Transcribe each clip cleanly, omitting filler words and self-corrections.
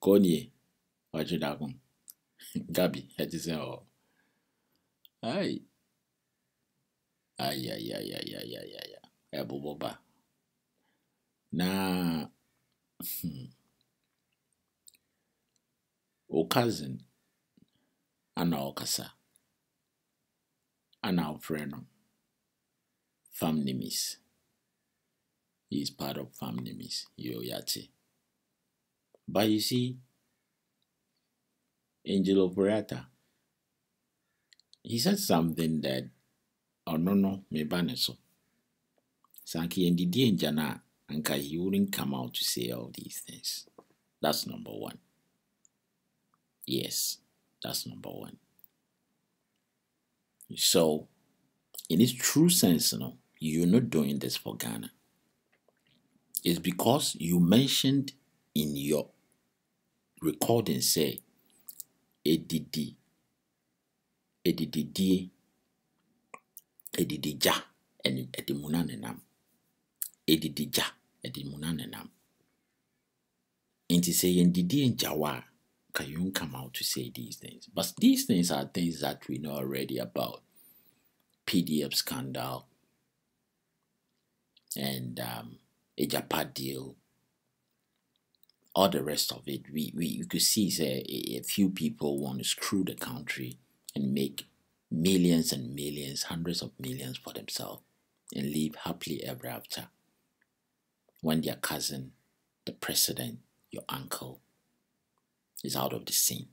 Konye, Wajidakun, Gabi, Hedison, oh, ay, Eboboba. Na, o cousin, ana okasa, ana friend, family miss. He is part of family miss, yo yati. But you see, Angel Operata, he said something that, oh no, me baneso. Sanki and Didi Jana, Anka, he wouldn't come out to say all these things. That's number one. Yes, that's number one. So, in its true sense, you're not doing this for Ghana. It's because you mentioned in your recording, say, ADD, ADD, ja, and Edimunanenam. ADD ja, Edimunanenam. And to say, and Didi and Jawa, can you come out to say these things? But these things are things that we know already about. PDF scandal and a Japan deal, all the rest of it. We could see say, a few people want to screw the country and make millions and millions, hundreds of millions for themselves and live happily ever after. When their cousin, the president, your uncle, is out of the scene.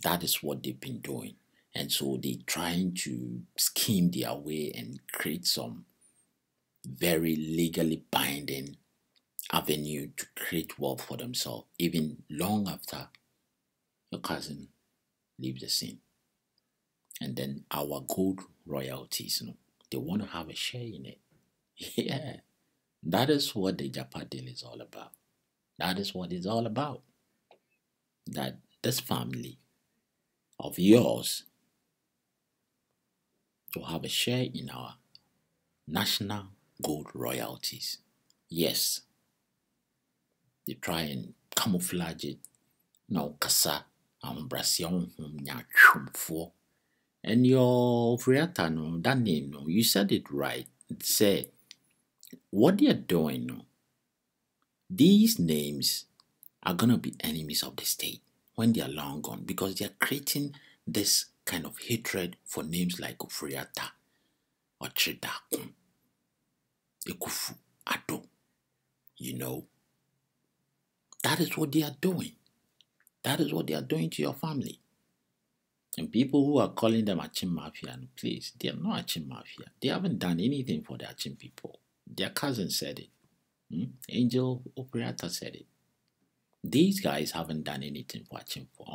That is what they've been doing. And so they're trying to scheme their way and create some very legally binding avenue to create wealth for themselves, even long after your cousin leaves the scene. And then our gold royalties, they want to have a share in it. Yeah, that is what the Japan deal is all about. That is what it's all about. That this family of yours will have a share in our national gold royalties. Yes, they try and camouflage it. Now, kasa, ambrasion, nyachumfo. And your Friata, no, that name, no, you said it right. It said, what they are doing, no, these names are going to be enemies of the state when they are long gone because they are creating this kind of hatred for names like Friata or Chidakun, Ekufu, ADDO. You know, that is what they are doing. That is what they are doing to your family. And people who are calling them Achim Mafia, please, they are not Achim Mafia. They haven't done anything for the Achim people. Their cousin said it. Angel Operata said it. These guys haven't done anything for Achim for.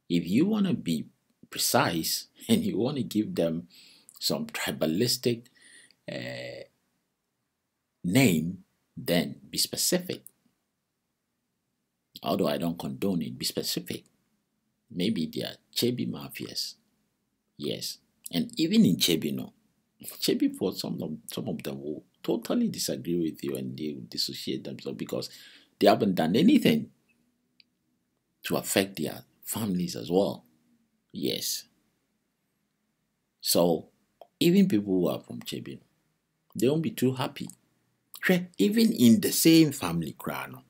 If you want to be precise and you want to give them some tribalistic name, then be specific. Although I don't condone it, be specific. Maybe they are Chebi mafias. Yes. And even in Chebi, no. Chebi, for some of them will totally disagree with you and they will dissociate themselves because they haven't done anything to affect their families as well. Yes. So, even people who are from Chebi, they won't be too happy. Even in the same family,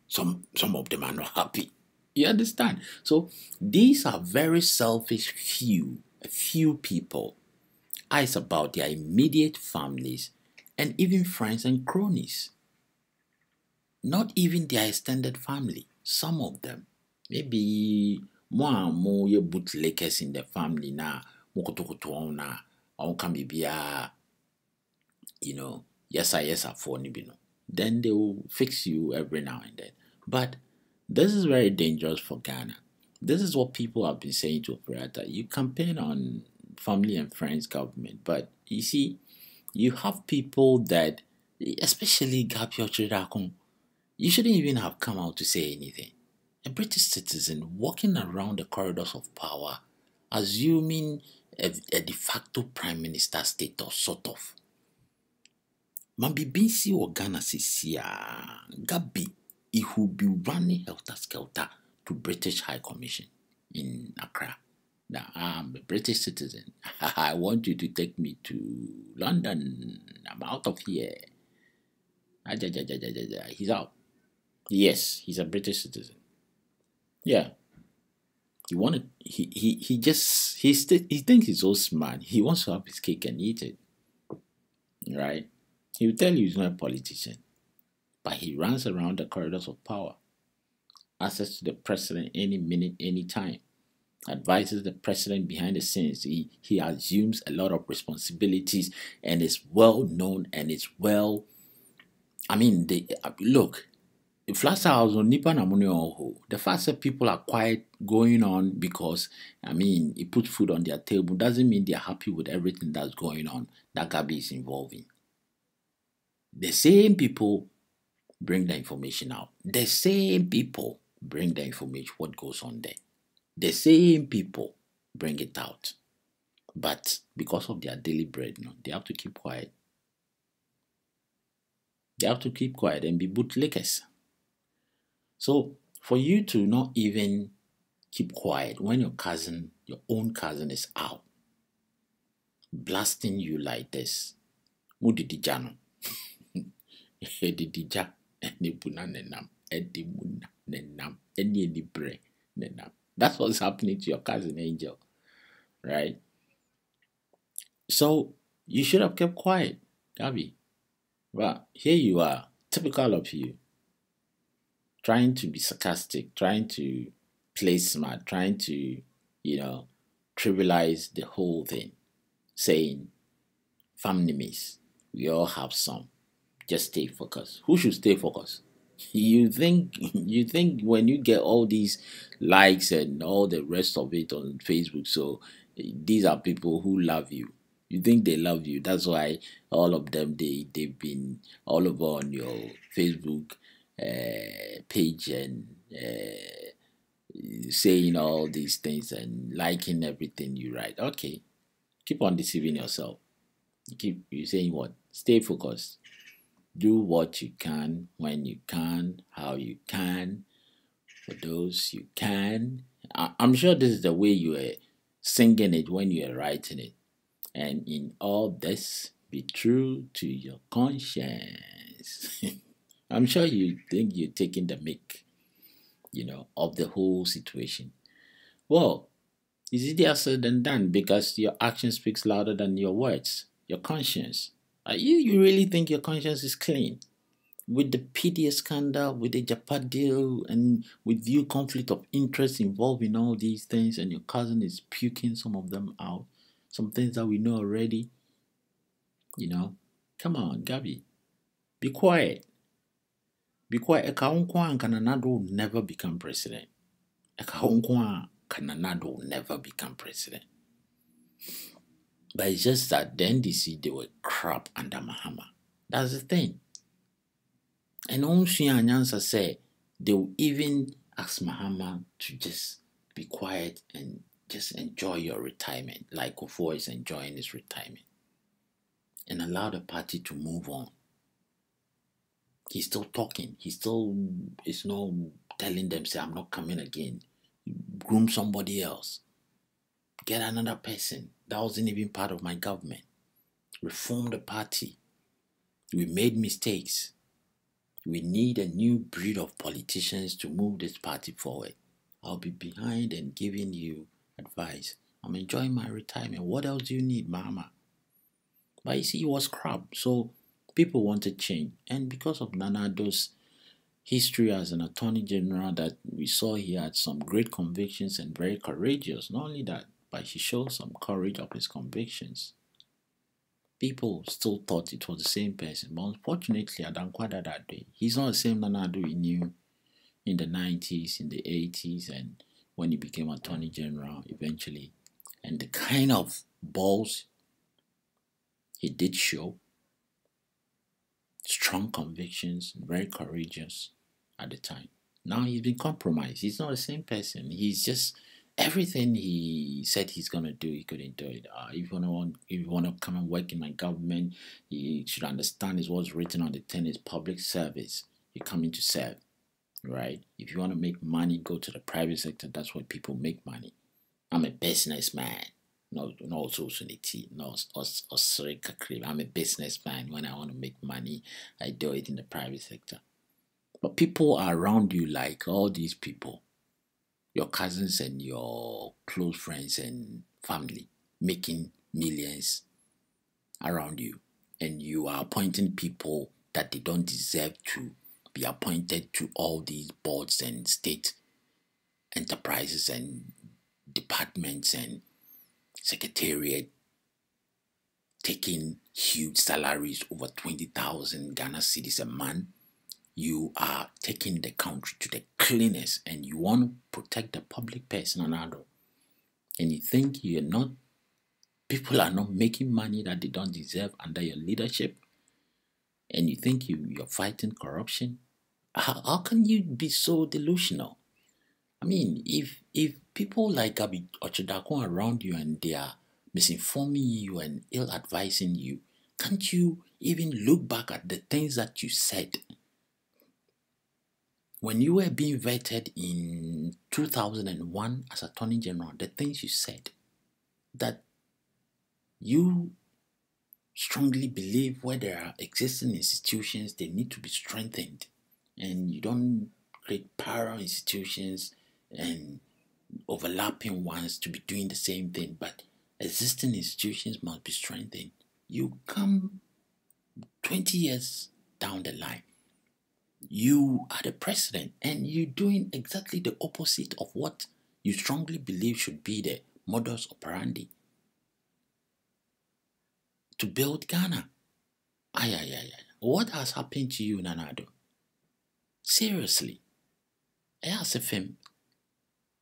some of them are not happy. You understand? So these are very selfish few people. It's about their immediate families and even friends and cronies. Not even their extended family. Some of them. Maybe more your bootlickers in the family now. Yes, for Nibino. Then they will fix you every now and then. But this is very dangerous for Ghana. This is what people have been saying to Operata. You campaign on family and friends government, but you see, you have people that, especially Gapio Chirakun, you shouldn't even have come out to say anything. A British citizen walking around the corridors of power, assuming a de facto prime minister status, sort of. Mabibisi or Ghana Sisia, Gabi, he will be running helter-skelter to British High Commission in Accra. Now, I'm a British citizen. I want you to take me to London. I'm out of here. He's out. Yes, he's a British citizen. Yeah. He thinks he's so smart. He wants to have his cake and eat it. Right? He will tell you he's not a politician. But he runs around the corridors of power. Access to the president any minute, any time. Advises the president behind the scenes. He assumes a lot of responsibilities and is well known and is well. I mean, look. If last house on Nipa Namunio, the fact that people are quiet going on because he puts food on their table doesn't mean they're happy with everything that's going on that Gabi is involving. The same people bring the information out. The same people bring the information, what goes on there. The same people bring it out. But because of their daily bread, they have to keep quiet. They have to keep quiet and be bootlickers. So for you to not even keep quiet when your own cousin is out, blasting you like this, mudidijano, edidija, enibuna nenam, edimuna nenam, enibre nenam. That's what's happening to your cousin Angel, right? So you should have kept quiet, Gabby. But here you are, typical of you, trying to be sarcastic, trying to play smart, trying to, trivialize the whole thing, saying, families, we all have some. Just stay focused. Who should stay focused? You think when you get all these likes and all the rest of it on Facebook, so these are people who love you. You think they love you. That's why all of them they've been all over on your Facebook page and saying all these things and liking everything you write. Okay, keep on deceiving yourself. You saying what? Stay focused. Do what you can, when you can, how you can, for those you can. I'm sure this is the way you were singing it when you were writing it. And in all this, be true to your conscience. I'm sure you think you're taking the mick, of the whole situation. Well, it's easier said than done because your action speaks louder than your words. Your conscience. You really think your conscience is clean? With the PDA scandal, with the Japan deal, and with you conflict of interest involved in all these things, and your cousin is puking some of them out, some things that we know already. Come on, Gabby, be quiet. Be quiet. Ekaonkwa and Kananado will never become president. Ekaonkwa Kananado will never become president. But it's just that the NDC, they were crap under Mahama. That's the thing. And Onsuya Anyansa said they will even ask Mahama to just be quiet and just enjoy your retirement, like Kufuor is enjoying his retirement, and allow the party to move on. He's still talking. He still is not telling them, say, I'm not coming again. Groom somebody else. Get another person that wasn't even part of my government. Reform the party. We made mistakes. We need a new breed of politicians to move this party forward. I'll be behind and giving you advice. I'm enjoying my retirement. What else do you need, Mama? But you see, it was crap. So people wanted change. And because of Nana Addo's history as an attorney general, that we saw he had some great convictions and very courageous. Not only that, but he showed some courage of his convictions. People still thought it was the same person, but unfortunately, Adankwada that day, he's not the same Nana Addo we knew in the 90s, in the 80s, and when he became attorney general eventually. And the kind of balls he did show, strong convictions, very courageous at the time. Now he's been compromised. He's not the same person. He's just everything he said he's gonna do, he couldn't do it. If you wanna come and work in my government, you should understand is what's written on the tin is public service. You're coming to serve. right? If you want to make money, go to the private sector. That's where people make money. I'm a businessman. No social no I'm a businessman. When I want to make money, I do it in the private sector. But people are around you, like all these people, your cousins and your close friends and family, making millions around you. And you are appointing people that they don't deserve to be appointed to all these boards and state enterprises and departments and secretariat, taking huge salaries over 20,000 Ghana cedis a month. You are taking the country to the cleanest, and you want to protect the public person and ADDO. And you think people are not making money that they don't deserve under your leadership, and you think you're fighting corruption. How can you be so delusional? I mean, if people like Gabi Ochidakon around you and they are misinforming you and ill advising you, can't you even look back at the things that you said when you were being vetted in 2001 as Attorney General? The things you said, that you strongly believe where there are existing institutions, they need to be strengthened, and you don't create parallel institutions and overlapping ones to be doing the same thing, but existing institutions must be strengthened. You come 20 years down the line, you are the president, and you're doing exactly the opposite of what you strongly believe should be the modus operandi to build Ghana. Ay, ay, ay, ay. What has happened to you, ADDO? Seriously. It has a film.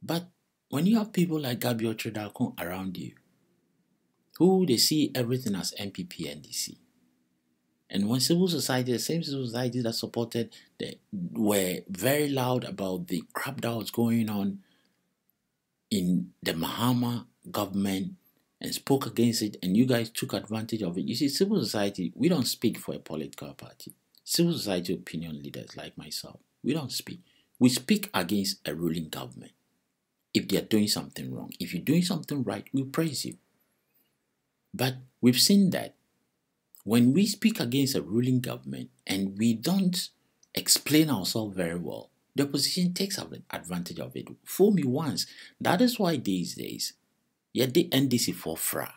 But when you have people like Gabi Ochidakon around you, who they see everything as MPP NDC, and when civil society, the same civil society that supported, were very loud about the crap that was going on in the Mahama government and spoke against it, and you guys took advantage of it. You see, civil society, we don't speak for a political party. Civil society opinion leaders like myself, we don't speak. We speak against a ruling government if they are doing something wrong. If you're doing something right, we praise you. But we've seen that when we speak against a ruling government and we don't explain ourselves very well, the opposition takes advantage of it. Fool me once. That is why these days, yeah, the NDC for fra,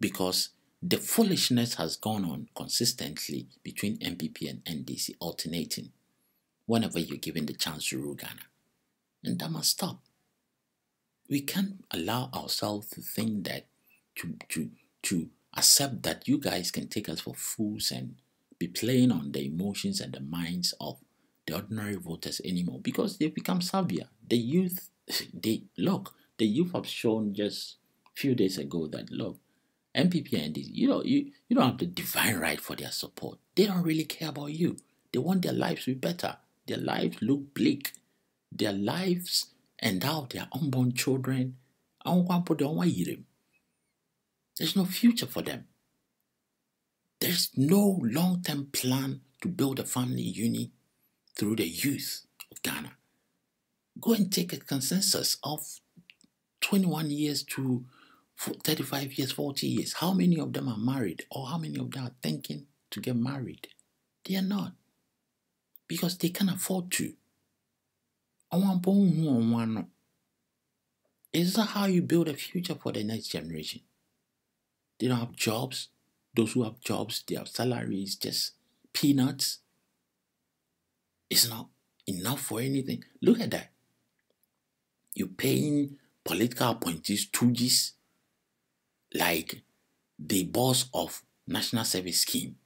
because the foolishness has gone on consistently between MPP and NDC, alternating whenever you're given the chance to rule Ghana. And that must stop. We can't allow ourselves to think that, to accept that you guys can take us for fools and be playing on the emotions and the minds of the ordinary voters anymore, because they've become savvier. The youth, the youth have shown just a few days ago that look, MPP and this, you don't have the divine right for their support. They don't really care about you. They want their lives to be better. Their lives look bleak. Their lives endow their unborn children. There's no future for them. There's no long-term plan to build a family unit through the youth of Ghana. Go and take a consensus of 21 years to 35 years, 40 years. How many of them are married, or how many of them are thinking to get married? They are not, because they can't afford to. Is that how you build a future for the next generation? They don't have jobs. Those who have jobs, their salaries just peanuts. It's not enough for anything. Look at that. You're paying political appointees, stooges, like the boss of National Service Scheme.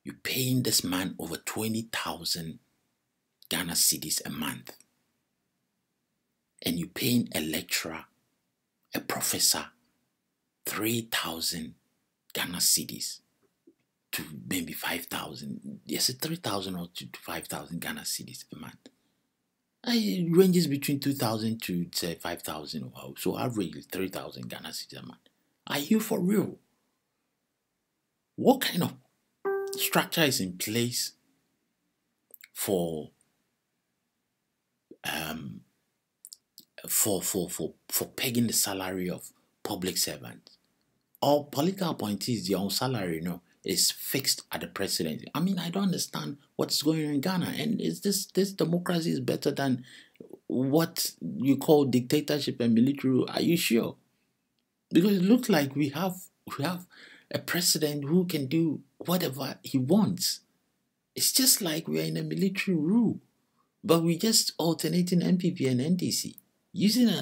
You're paying this man over 20,000 Ghana cedis a month. And you're paying a lecturer, a professor, 3,000 Ghana cedis to maybe 5,000. Yes, 3,000 or to 5,000 Ghana cedis a month. It ranges between 2,000 to say 5,000. So average 3,000 Ghana cedis a month. Are you for real? What kind of structure is in place for for pegging the salary of public servants. Or political appointees, their own salary, is fixed at the presidency. I mean, I don't understand what's going on in Ghana. And is this democracy is better than what you call dictatorship and military rule? Are you sure? Because it looks like we have a president who can do whatever he wants. It's just like we are in a military rule, but we just alternating MPP and NDC, using a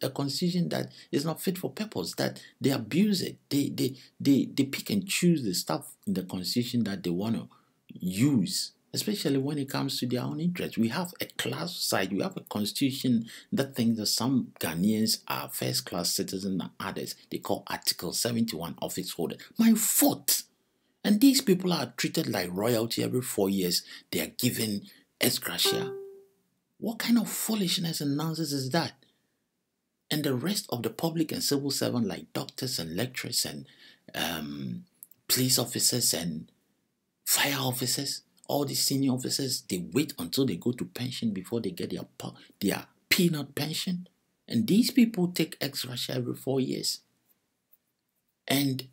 constitution that is not fit for purpose, that they abuse it. They pick and choose the stuff in the constitution that they want to use, especially when it comes to their own interests. We have a class side. We have a constitution that thinks that some Ghanaians are first-class citizens than others. They call Article 71 office holder. My foot. And these people are treated like royalty every 4 years. They are given ex gratia. What kind of foolishness and nonsense is that? And the rest of the public and civil servants, like doctors and lecturers and police officers and fire officers, all these senior officers, they wait until they go to pension before they get their peanut pension. And these people take ex gratia every 4 years. And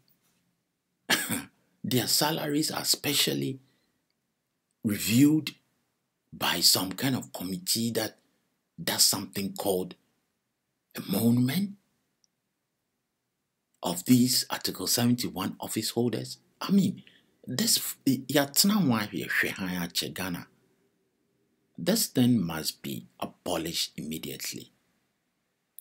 their salaries are specially reviewed by some kind of committee that does something called a monument of these Article 71 office holders. I mean, this thing must be abolished immediately.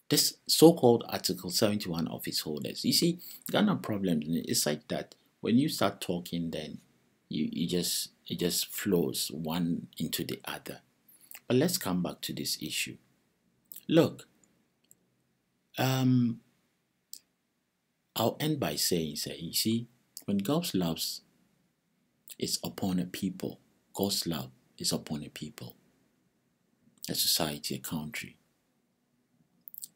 This so-called Article 71 office holders. You see, Ghana problem is like that. When you start talking, then it just flows one into the other. But let's come back to this issue. Look, I'll end by saying, you see, when God's love is upon a people, God's love is upon a people, a society, a country,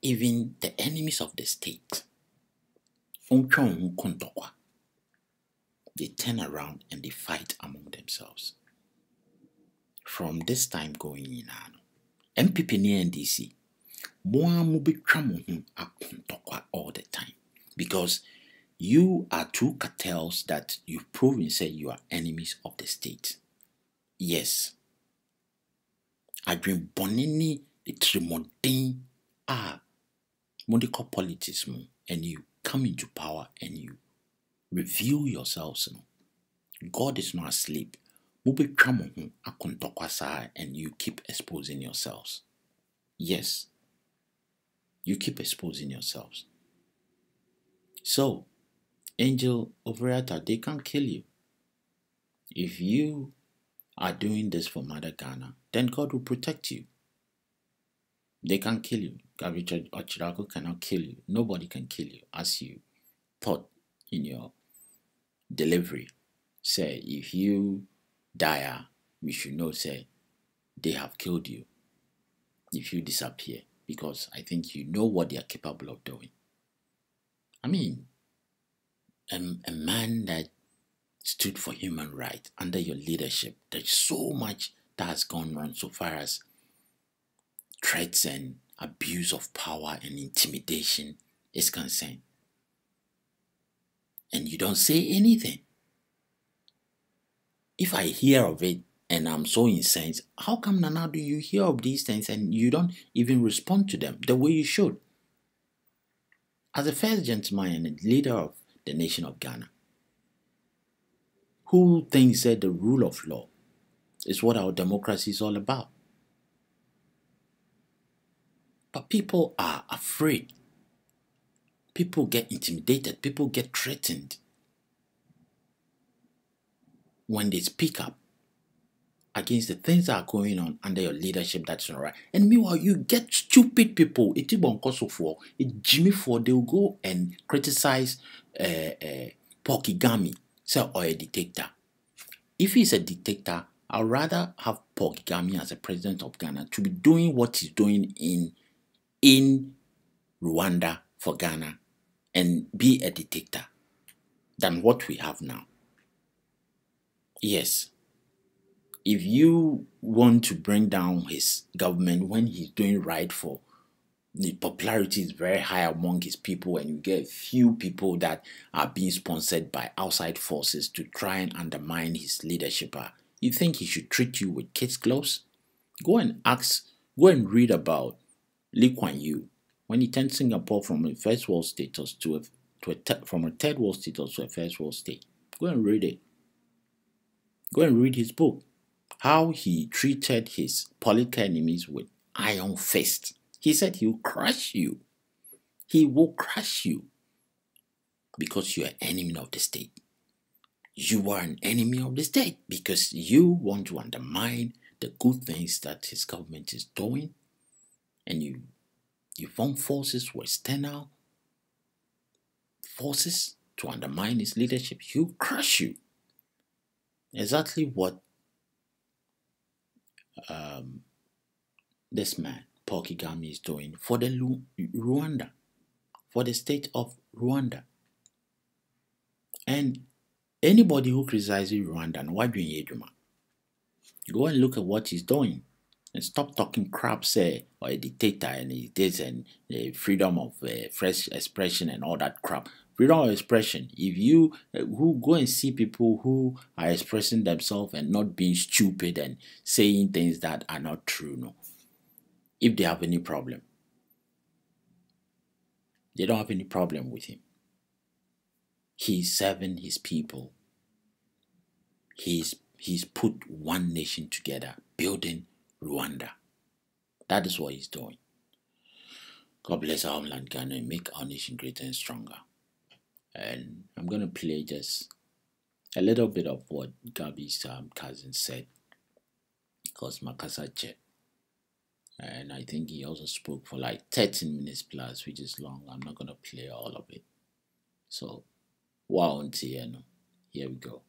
even the enemies of the state, they turn around and they fight among themselves. From this time going in, MPP and NDC, all the time, because you are two cartels that you've proven say you are enemies of the state. Yes. I dream bonini itrimodin medical politics, and you come into power and you review yourselves. God is not asleep. And you keep exposing yourselves. Yes. You keep exposing yourselves. So, Angel Overata, they can't kill you. If you are doing this for Mother Ghana, then God will protect you. They can't kill you. Richard Ochirago cannot kill you. Nobody can kill you, as you thought in your delivery. Say, if you die, we should know, say, they have killed you. If you disappear, because I think you know what they are capable of doing. I mean, a man that stood for human rights under your leadership, there's so much that has gone wrong so far as threats and abuse of power and intimidation is concerned. And you don't say anything. If I hear of it and I'm so incensed, how come Nana do you hear of these things and you don't even respond to them the way you should? As a first gentleman and leader of the nation of Ghana, who thinks that the rule of law is what our democracy is all about? But people are afraid. People get intimidated. People get threatened when they speak up against the things that are going on under your leadership that's not right. And meanwhile, you get stupid people. It's Jimmy Ford, they'll go and criticize Paul Kagame, say, or a dictator. If he's a dictator, I'd rather have Paul Kagame as a president of Ghana to be doing what he's doing in Rwanda for Ghana and be a dictator than what we have now. Yes. If you want to bring down his government when he's doing right for the popularity is very high among his people, and you get few people that are being sponsored by outside forces to try and undermine his leadership, you think he should treat you with kids' gloves? Go and read about Lee Kuan Yew when he turned Singapore from a first world status from a third world status to a first world state. Go and read it. Go and read his book. How he treated his political enemies with iron fist. He said he will crush you. He will crush you because you are an enemy of the state. You are an enemy of the state because you want to undermine the good things that his government is doing, and you form forces or external forces to undermine his leadership. He'll crush you. Exactly what this man, Paul Kagame, is doing for the Rwanda, for the state of Rwanda. And anybody who criticizes Rwanda, go and look at what he's doing and stop talking crap, say, or a dictator and he this and freedom of fresh expression and all that crap. Freedom of expression. If you who go and see people who are expressing themselves and not being stupid and saying things that are not true, no. If they have any problem, they don't have any problem with him. He's serving his people. He's put one nation together, building Rwanda. That is what he's doing. God bless our homeland Ghana and make our nation greater and stronger. And I'm going to play just a little bit of what Gabi's cousin said, because Makasache. And I think he also spoke for like 13 minutes plus, which is long. I'm not going to play all of it. So, wow, here we go.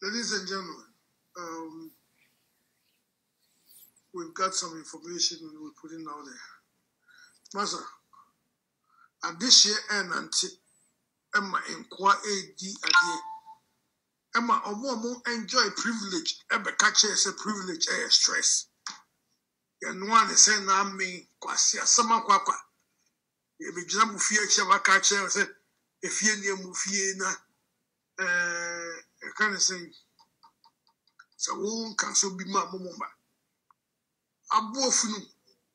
Ladies and gentlemen, we've got some information we're putting out there. Master, at this year and until Emma inquire ADDO, Emma or enjoy privilege, ever catch as a privilege, a stress. And one is saying, I mean, Quasia, Sama Quapa. If you jump with fear, Chava catch, if you near Mufiena, kind of saying, so one can so be my mumba. A boffin,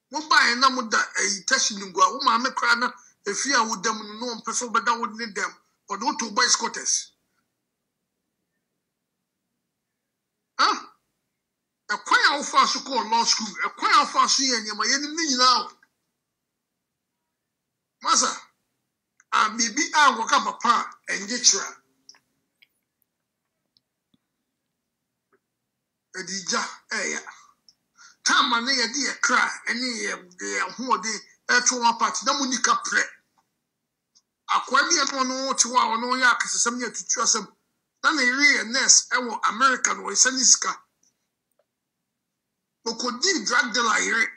one by a number that a testing go, woman, crana, if you would them no one person, but that would need them, or not to buy scotters. Huh? A choir of fast to call law school, a choir of fast and you're my enemy now. Massa, I may be I walk up a pa and get you. Edija, time and a dear cry, and they are who they to one party, no monica pre. A quabian no to our no yak is some year to trust him. Then a real nest, American or Saniska. Who could drag the lyre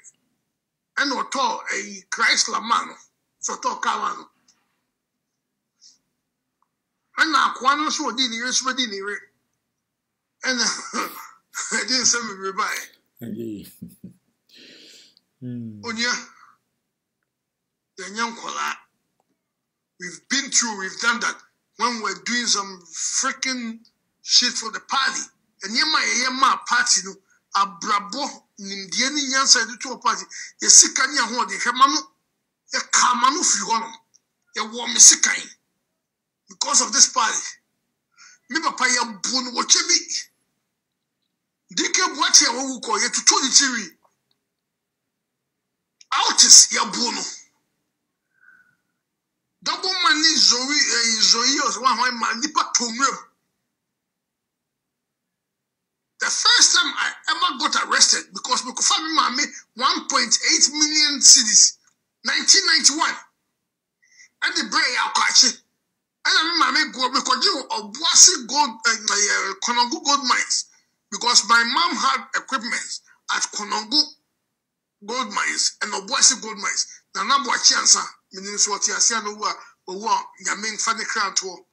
and or tall a Chrysler man, so talk Calano. And now, Quano so did the rest ready near it. And I didn't say me by. Onya, the young kola. We've been through, we've done that. When we're doing some freaking shit for the party. And my party, no, a brabo, Indian answer to a party. The Sikanya hold the Hamano, a Kamano Fiona, a warm Sikai. Because of this party. Me papa ya bunu watchebi. Dike bwache ya wuko ya tutoni chiri. Autis ya bunu. Double money Zoe was one man nipa tomrem. The first time I ever got arrested because my family made 1.8 million cedis, 1991. And the bray out catch it. And I remember go because you of Boise gold Konongo gold mines because my mom had equipment at Konongo gold mines and of Boise gold mines. Now I'm watching answer. Meaning what you see no Yamin Fanny Cranto.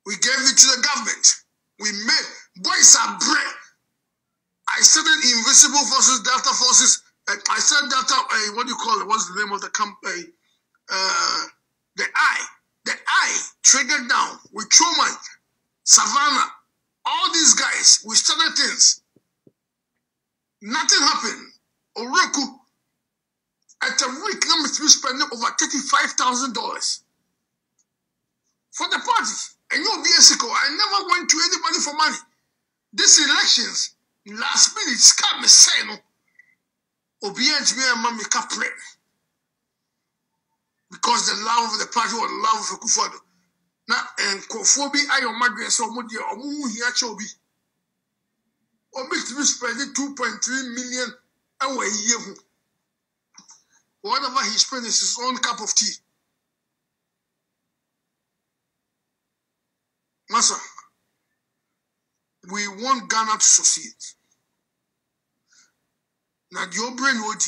We gave it to the government. We made boys are bread. I I started Invisible Forces, Delta Forces. I said Delta, what do you call it? What's the name of the company? The Eye, triggered down with Truman, Savannah, all these guys. We started things. Nothing happened. Oroku, at a week, number 3 spending over $35,000 for the party. And you'll be a sicko. I never went to anybody for money. These elections, last minute, scam me say no. Obedience me and mommy capre. Because the love of the party or the love of Kufuado. Now, and Kofobi, I am Madrid, so Mudia, or Moo here, Chobi. Or make to be spending 2.3 million away year. Whatever he spends is his own cup of tea. Master, we want Ghana to succeed. Now, your brain would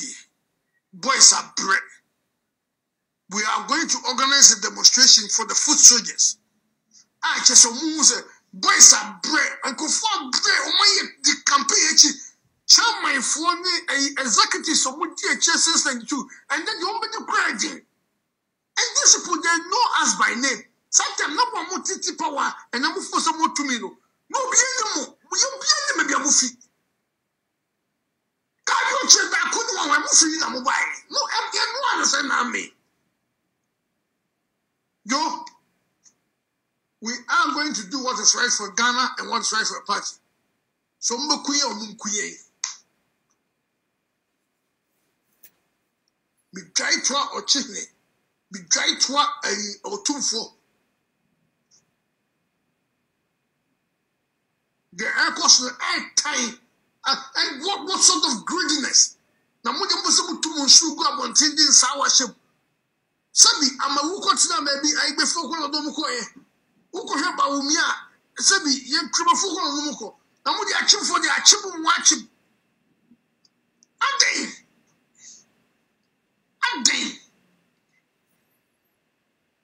boys are bread. We are going to organize a demonstration for the foot soldiers. I just say, boys are bread. And go for bread. Oh, the campaign. Tell my phone executive so much since 92. And then you want me to cry again. And these people, they know us by name. Sometimes no one more titi power and I'm for some more to me. No, be anymore. You be any maybe a movie. Can you check that? Couldn't want my movie in a mobile. No, I'm understand me. Yo, we are going to do what is right for Ghana and what is right for the party. So Mbukuye or Mbukuye. Be dry to or chimney. Be dry to or 2-4. The air cost the air time. And what sort of greediness? Now, when you must to Monsieur go on tending sour ship. Sabi, I'm a who consider maybe I be focal on Domuko. Who could have Baumia? Sabi, you triple focal on Domuko. Now, what the action for the achievement watching? And they.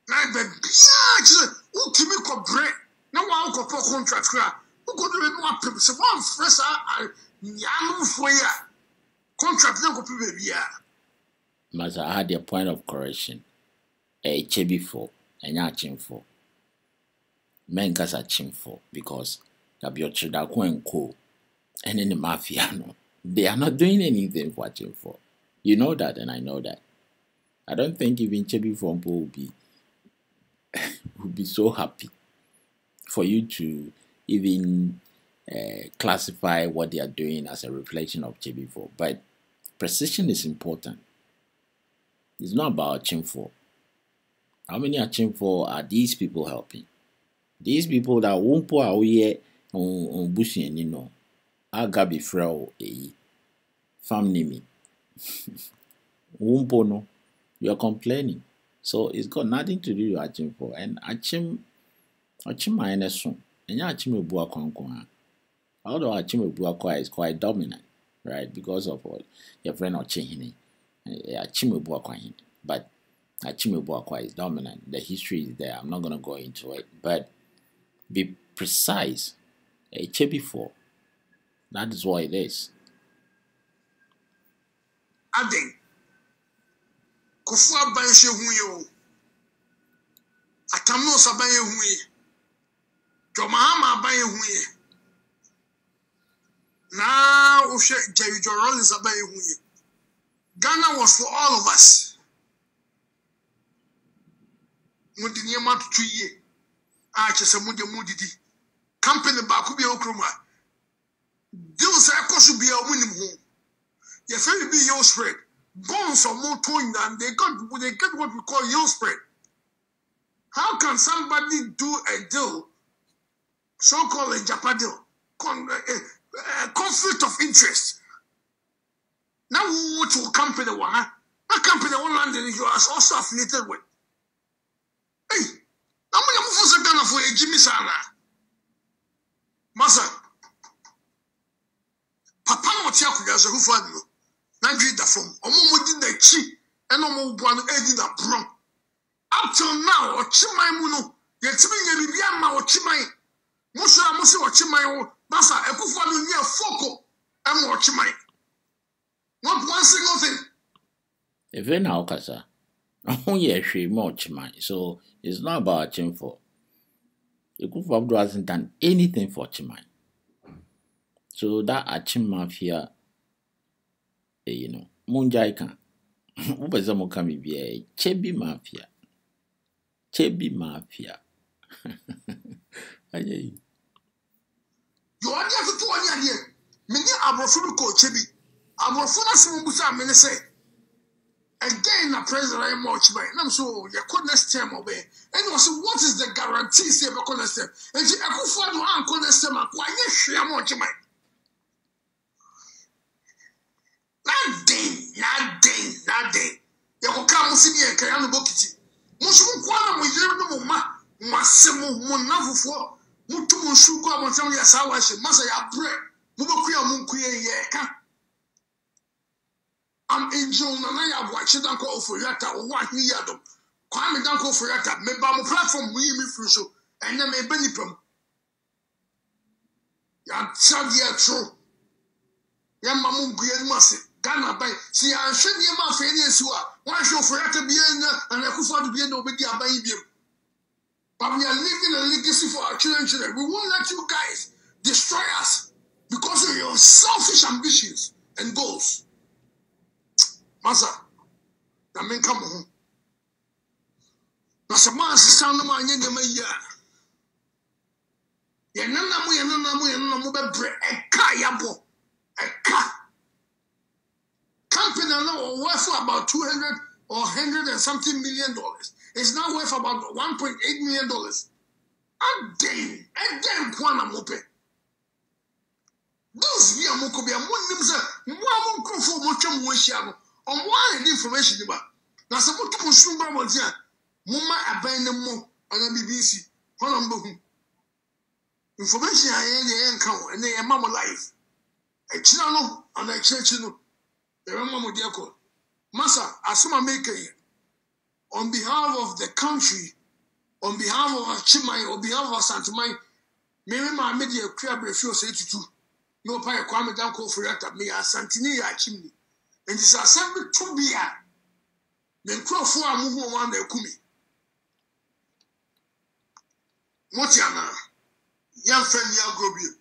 Now, the beer, who can make a break? Now, I'll go for contract. Who could do it? So, one fresh, Yamu for ya. Contract, no go baby. Mas I had a point of correction. A chebi for, and ya chimfo. Men kasa chimfo because Tabiotridako and Co. and in the mafia, no, they are not doing anything for chimfo. You know that, and I know that. I don't think even Chebi Fompo would be so happy for you to even classify what they are doing as a reflection of Chebi Fo. But precision is important. It's not about Chimfo. How many Chimfo are these people helping? These people that won't pour out here on Bushi and you know, I got be frail a family me. Wumpo no, you are complaining. So it's got nothing to do with Chimfo. And Achim my soon. And Achim Bua Konkwa. Although Achim Bua is quite dominant, right? Because of all your friend Ochihini. Achim Bua Kwahin. But Achim Bua is dominant. The history is there. I'm not gonna go into it. But be precise. A Chebi 4. That is what it is. Adding. Kofua Banshe Huyo. Atamo Sabaye Huye. Jomahama Baye Huye. Now, Jerry Jorol is Abaye Huye. Ghana was for all of us. Mudiniyama to 2 years. Chesa Mudidi. Company Bakubi Okroma. Deals are cost be a winning home. Your friend be your spread. Bones are more torn than they get what we call yield spread. How can somebody do a deal, so-called a Japan deal, conflict of interest? Now, what will company one? A company one London you are also affiliated with. Hey, I'm going to move for a Jimmy Sana. Massa, Papa, what's your cousin who found you? Nandri da from Omo the chi and Omo Buano Eddie da Bron. Up till now, or Chimay Muno, yet to be a Biama or Chimay. Musa Musi or Chimay, Bassa, a Kufalu near Foco, I'm watching my. Not one single thing. If you now, Kasa, yeah, she much man. So it's not about Chimfo. The group of hasn't done anything for Chimay. So that Achim mafia, you know, Munjaika. What was some coming be a Chebi mafia? Chebi mafia. You are there for 2 years. Many Abrofunu coach Chebi. Abrofuna Sumusa say. Again, a president I much by. And I'm so you couldn't stem obey. And also, what is the guarantee? Say, but couldn't stem. And you could find one couldn't stem. Why, yes, I'm watching my. Not day. You will come see me and carry on the bucket. Muslim Kwana, we live no ma, Massimo, Monavu for Mutu Musuko, Montalia Sawash, Masaya bread, Mubukia Munkuya Yaka. I'm in June and I have watched Uncle Furiata or 1 year. Kwame Uncle Furiata, maybe I'm a platform we me so, and then may benefit. Ya Chadia true. Yamamu Guyan Ghana by see, I should be my failures who are. Why should Furiata be in and I could find to be in over the baby? But we are leaving a legacy for our children. We won't let you guys destroy us because of your selfish ambitions and goals. Masa, na men come home. Na some man sound no man yen me ya. Ye nana mu be bre eka yabo. Eka. Company now worth about 200 or 100 and something million dollars. It's now worth about 1.8 million dollars. And then kwana mope. Those we are moko be a mon nimsa, mo krofo mo twam wo hia no. On one information about now, some to consume Mumma aban them more on the BBC. Honor information I encounter and they are mamma life. A channel and a church. The Ramamo Diaco. Massa, Asuma Maker on behalf of the country, on behalf of Chimay, on behalf of Santa May, maybe my media crab refuse 82. No pie Kwame Danko for that me as Santini Chimney. And this assembly to be a then crow for a move on the Kumi. Motiana, young friend, young Grobio.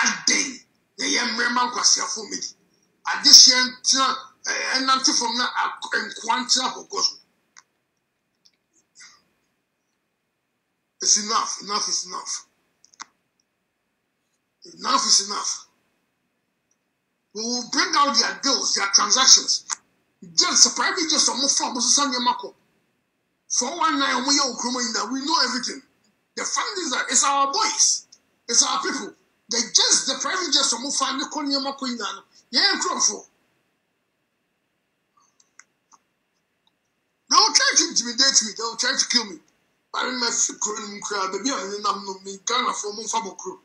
A day, the young Reman Quasia for me. Addition, and nothing from now, and quantity of course. It's enough is enough. Enough is enough. We will bring out their deals, their transactions. Just surprisingly, just some more fun. For 1 we know everything. The fact is that it's our boys, it's our people. They just the private just some more fun. The Konya Makoina, yeah, Crawford. They will try to intimidate me. They will try to kill me. But in my crowd, baby, I'm in me Ghana for Mufabo crew.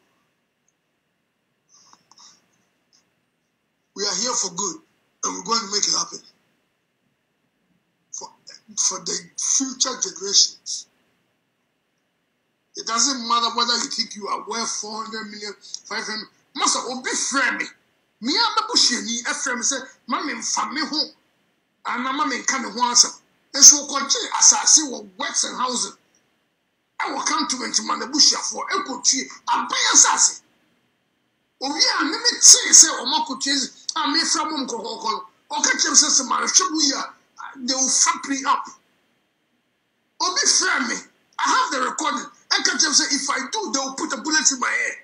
We are here for good, and we're going to make it happen for the future generations. It doesn't matter whether you think you are worth 400 million, 500. Must have be friend me. Me and the bushini, a friend say, "Mammy, family home, and mammy coming once." And so continue as I see what works and housing. I will come to man the bush for equal tree and buy assassin. Oh, yeah, let me say, Omako Chase. I may from Mko or catch themselves a man, they will fuck me up. Or be fair me. I have the recording. And catch themselves if I do, they will put a bullet in my head.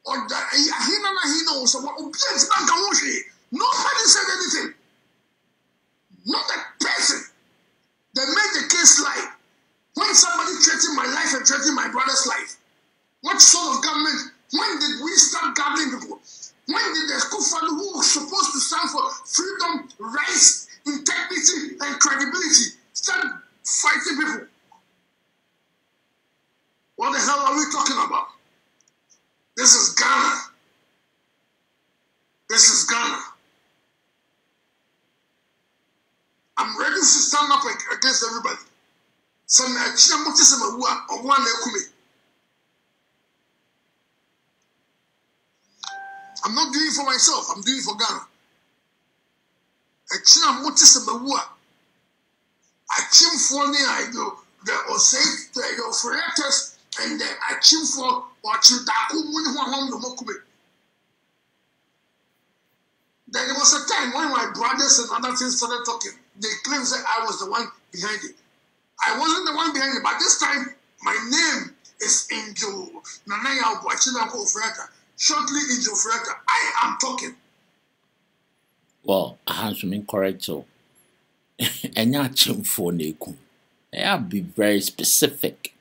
Or he knows what nobody said anything. Not a person that made the case lie. When somebody threatened my life and threatened my brother's life, what sort of government? When did we start governing people? When did the school father who was supposed to stand for freedom, rights, integrity, and credibility start fighting people? What the hell are we talking about? This is Ghana. This is Ghana. I'm ready to stand up against everybody. Some I'm not doing it for myself. I'm doing it for Ghana. China motis Mawa. I chim for the Osei, the operators, and I chim for watching Daku Munham the Mokube. Then there was a time when my brothers and other things started talking. They claimed that I was the one behind it. I wasn't the one behind it, but this time my name is Angel Nanaya Wachinako Frata. Shortly, Angel Frata. I am talking. Well, I have to be correct so. And not chim for Neku. I'll be very specific.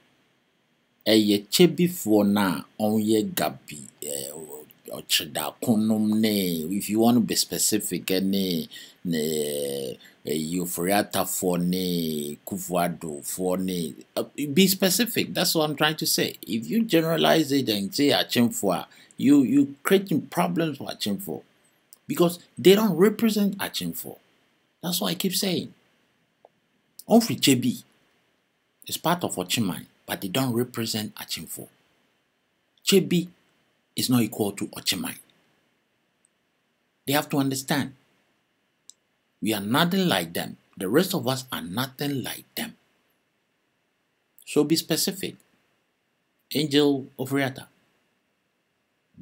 A chibi for now on ye gabi or cheda konum ne. If you want to be specific, ne Euforiata for ne Kufuado for ne. Be specific. That's what I'm trying to say. If you generalize it and say a chim for, you creating problems for a chim for. Because they don't represent Achimfo. That's what I keep saying. Onfri Chebi is part of Ochimai, but they don't represent Achimfo. Chebi is not equal to Ochimai. They have to understand. We are nothing like them. The rest of us are nothing like them. So be specific. Angel of Riata.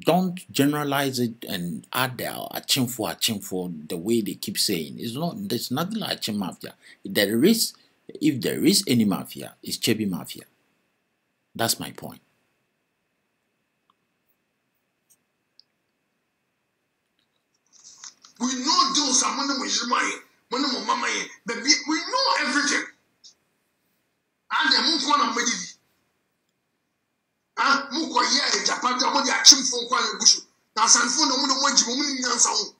Don't generalize it and add Achimfo the way they keep saying. There's nothing like Achim Mafia. If there is any mafia, it's Chebi Mafia. That's my point. We know those are we know everything. And the Mukwana Medidi. Muko ye Japan da mo di Achimfo kwa legusu na sanfo no mo wanji mo ni nyansa ho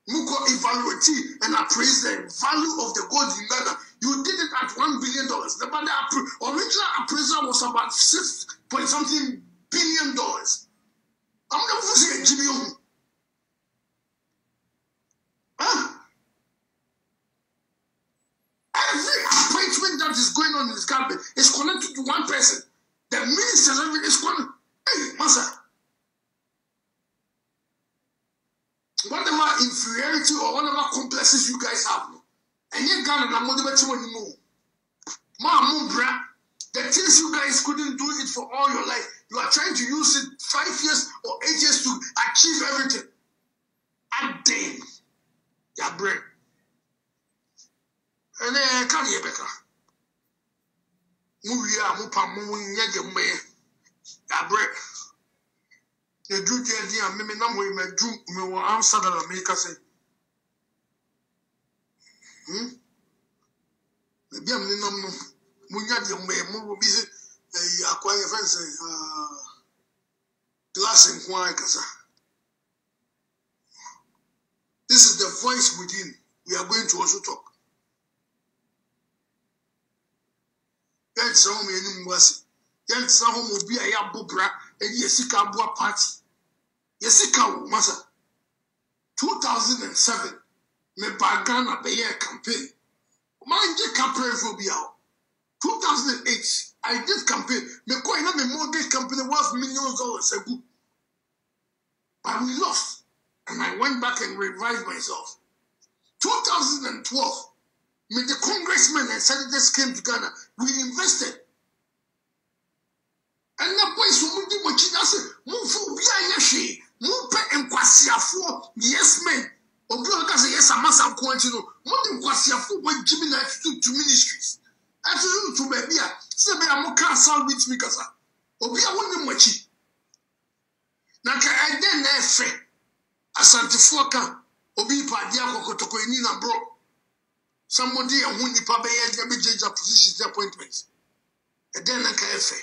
Muko evaluate and appraise the value of the gold in Ghana. You did it at $1 billion. The original appraisal was about 6.something billion. I'm not saying a GBO. Every appointment that is going on in this cabinet is connected to one person. The minister is connected. Hey, Masa. Whatever inferiority or whatever complexes you guys have, and yet Ghana na mo de beti mo ni mo. The things you guys couldn't do it for all your life, you are trying to use it 5 years or 8 years to achieve everything. And then, your brain. And then, can you better? Muya, Mupa, Muya, your brain. The Drew Dia, Mimi, no way, my Drew, me will answer the America say. Maybe I'm the number. Munya, your way, more busy. Acquire friends, glass and quiet. This is the voice within. We are going to also talk. That's how many was. That's how will be a yabubra and Yesika Bua party. Yesika Masa 2007. Me Bagana Bayer campaign. Mind the campaign for Biao. 2008. I did campaign. Me coin up a mortgage company worth millions of dollars ago. But we lost. And I went back and revived myself. 2012. When the congressmen and senators came to Ghana, we invested. And the boys who did what you said, move for Biayashi, move and Quasiafo, yes, men. Oblonga say yes, a mass and quantity, more than Quasiafo, when Jimmy took to ministries. Actually, to Babia, say, I'm a car sound with me, Casa. Obia wouldn't watch it. Naka, I then fair. Asante Foka, Obi Padia Kokotoko Nina bro. Somebody and who nipa be change position appointments. And then Naka Efe.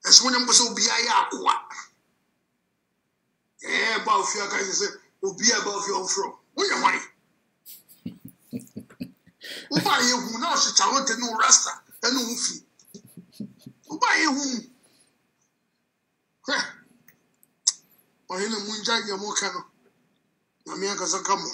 As when I'm so be Aqua. Yeah, about your guys say, Obi above your fro. Where am I? Uba ye who now she challenge no rasta and no fee. Uba ye who. Or in a moonjag your mocano. Namia Kazakamo.